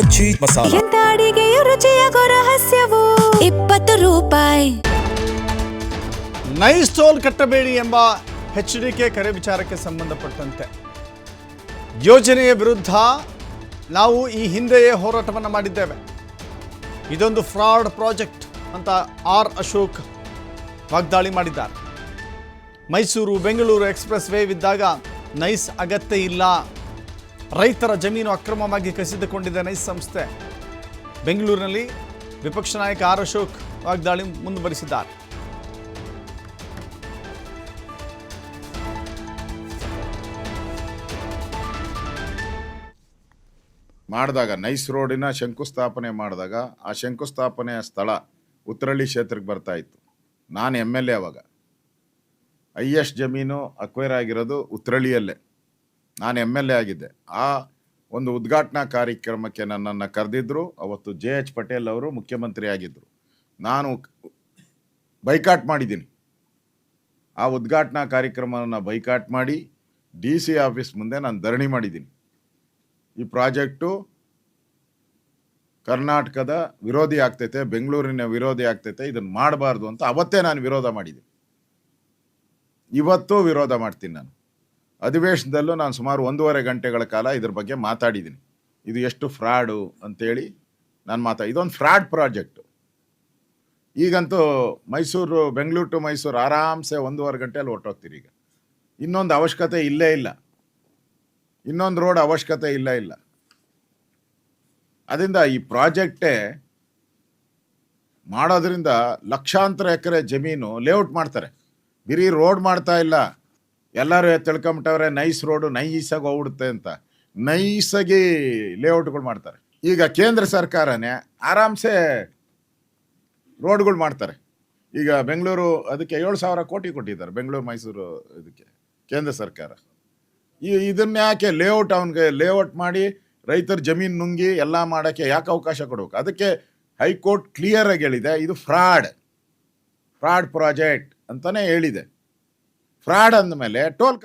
ಮಜ್ಜಿ ಮಸಾಲ. ಎಂತ ಅಡಿಗೆಯ ರುಚಿಯಾಗೋ ರಹಸ್ಯವು 20 ರೂಪಾಯಿ. ನೈಸ್ ಟೋಲ್ ಕಟ್ಟಬೇಡಿ ಎಂಬ HDK ಕರೆ ವಿಚಾರಕ್ಕೆ ಸಂಬಂಧಪಟ್ಟಂತೆ ಯೋಜನೆಯ ವಿರುದ್ಧ ನಾವು ಈ ಹಿಂದೆಯೇ ಹೋರಾಟವನ್ನು ಮಾಡಿದ್ದೇವೆ. ಇದೊಂದು ಫ್ರಾಡ್ ಪ್ರಾಜೆಕ್ಟ್ ಅಂತ ಅಶೋಕ್ ವಾಗ್ದಾಳಿ ಮಾಡಿದ್ದಾರೆ. ಮೈಸೂರು ಬೆಂಗಳೂರು ಎಕ್ಸ್ಪ್ರೆಸ್ ವೇವಿದ್ದಾಗ ನೈಸ್ ಅಗತ್ಯ ಇಲ್ಲ. ರೈತರ ಜಮೀನು ಅಕ್ರಮವಾಗಿ ಕಸಿದುಕೊಂಡಿದೆ ನೈಸ್ ಸಂಸ್ಥೆ. ಬೆಂಗಳೂರಿನಲ್ಲಿ ವಿಪಕ್ಷ ನಾಯಕ ಅಶೋಕ್ ವಾಗ್ದಾಳಿ ಮುಂದುವರಿಸಿದ್ದಾರೆ. ಮಾಡಿದಾಗ ನೈಸ್ ರೋಡಿನ ಶಂಕುಸ್ಥಾಪನೆ ಮಾಡಿದಾಗ ಆ ಶಂಕುಸ್ಥಾಪನೆಯ ಸ್ಥಳ ಉತ್ತರಳ್ಳಿ ಕ್ಷೇತ್ರಕ್ಕೆ ಬರ್ತಾ ಇತ್ತು. ನಾನು MLA ಅವಾಗ. ಹೈಯೆಸ್ಟ್ ಜಮೀನು ಅಕ್ವೈರ್ ಆಗಿರೋದು ಉತ್ತರಳ್ಳಿಯಲ್ಲೇ. ನಾನು MLA ಆಗಿದ್ದೆ. ಆ ಒಂದು ಉದ್ಘಾಟನಾ ಕಾರ್ಯಕ್ರಮಕ್ಕೆ ನನ್ನನ್ನು ಕರೆದಿದ್ದರು. ಅವತ್ತು JH ಪಟೇಲ್ ಅವರು ಮುಖ್ಯಮಂತ್ರಿ ಆಗಿದ್ದರು. ನಾನು ಬೈಕಾಟ್ ಮಾಡಿದ್ದೀನಿ. ಆ ಉದ್ಘಾಟನಾ ಕಾರ್ಯಕ್ರಮವನ್ನು ಬೈಕಾಟ್ ಮಾಡಿ DC ಆಫೀಸ್ ಮುಂದೆ ನಾನು ಧರಣಿ ಮಾಡಿದ್ದೀನಿ. ಈ ಪ್ರಾಜೆಕ್ಟು ಕರ್ನಾಟಕದ ವಿರೋಧಿ ಆಗ್ತೈತೆ, ಬೆಂಗಳೂರಿನ ವಿರೋಧಿ ಆಗ್ತೈತೆ, ಇದನ್ನು ಮಾಡಬಾರ್ದು ಅಂತ ಅವತ್ತೇ ನಾನು ವಿರೋಧ ಮಾಡಿದ್ದೀನಿ. ಇವತ್ತು ವಿರೋಧ ಮಾಡ್ತೀನಿ. ನಾನು ಅಧಿವೇಶನದಲ್ಲೂ ನಾನು ಸುಮಾರು 1.5 ಗಂಟೆಗಳ ಕಾಲ ಇದ್ರ ಬಗ್ಗೆ ಮಾತಾಡಿದ್ದೀನಿ. ಇದು ಎಷ್ಟು ಫ್ರಾಡು ಅಂತೇಳಿ ನಾನು ಇದೊಂದು ಫ್ರಾಡ್ ಪ್ರಾಜೆಕ್ಟು. ಈಗಂತೂ ಬೆಂಗಳೂರು ಟು ಮೈಸೂರು ಆರಾಮ್ಸೆ 1.5 ಗಂಟೆಯಲ್ಲಿ ಹೊರಟೋಗ್ತೀರಿ. ಈಗ ಇನ್ನೊಂದು ಅವಶ್ಯಕತೆ ಇಲ್ಲೇ ಇಲ್ಲ. ಇನ್ನೊಂದು ರೋಡ್ ಅವಶ್ಯಕತೆ ಇಲ್ಲ. ಅದರಿಂದ ಈ ಪ್ರಾಜೆಕ್ಟೇ ಮಾಡೋದ್ರಿಂದ ಲಕ್ಷಾಂತರ ಎಕರೆ ಜಮೀನು ಲೇಔಟ್ ಮಾಡ್ತಾರೆ. ಬರೀ ರೋಡ್ ಮಾಡ್ತಾ ಇಲ್ಲ. ಎಲ್ಲರೂ ತಿಳ್ಕೊಂಬಿಟ್ಟವ್ರೆ ನೈಸ್ ರೋಡು ನೈಸಾಗಿ ಹೋಗ್ಬಿಡುತ್ತೆ ಅಂತ. ನೈಸಾಗಿ ಲೇಔಟ್ಗಳು ಮಾಡ್ತಾರೆ. ಈಗ ಕೇಂದ್ರ ಸರ್ಕಾರನೇ ಆರಾಮ್ಸೆ ರೋಡ್ಗಳು ಮಾಡ್ತಾರೆ. ಈಗ ಬೆಂಗಳೂರು ಅದಕ್ಕೆ 7,000 ಕೋಟಿ ಕೊಟ್ಟಿದ್ದಾರೆ. ಬೆಂಗಳೂರು ಮೈಸೂರು ಇದಕ್ಕೆ ಕೇಂದ್ರ ಸರ್ಕಾರ. ಇದನ್ನ ಯಾಕೆ ಅವನಿಗೆ ಲೇಔಟ್ ಮಾಡಿ ರೈತರ ಜಮೀನು ನುಂಗಿ ಎಲ್ಲ ಮಾಡೋಕ್ಕೆ ಯಾಕೆ ಅವಕಾಶ ಕೊಡಬೇಕು? ಅದಕ್ಕೆ ಹೈಕೋರ್ಟ್ ಕ್ಲಿಯರ್ ಆಗಿ ಹೇಳಿದೆ, ಇದು ಫ್ರಾಡ್ ಪ್ರಾಜೆಕ್ಟ್ ಅಂತಲೇ ಹೇಳಿದೆ. ಫ್ರಾಡ್ ಅಂದಮೇಲೆ ಟೋಲ್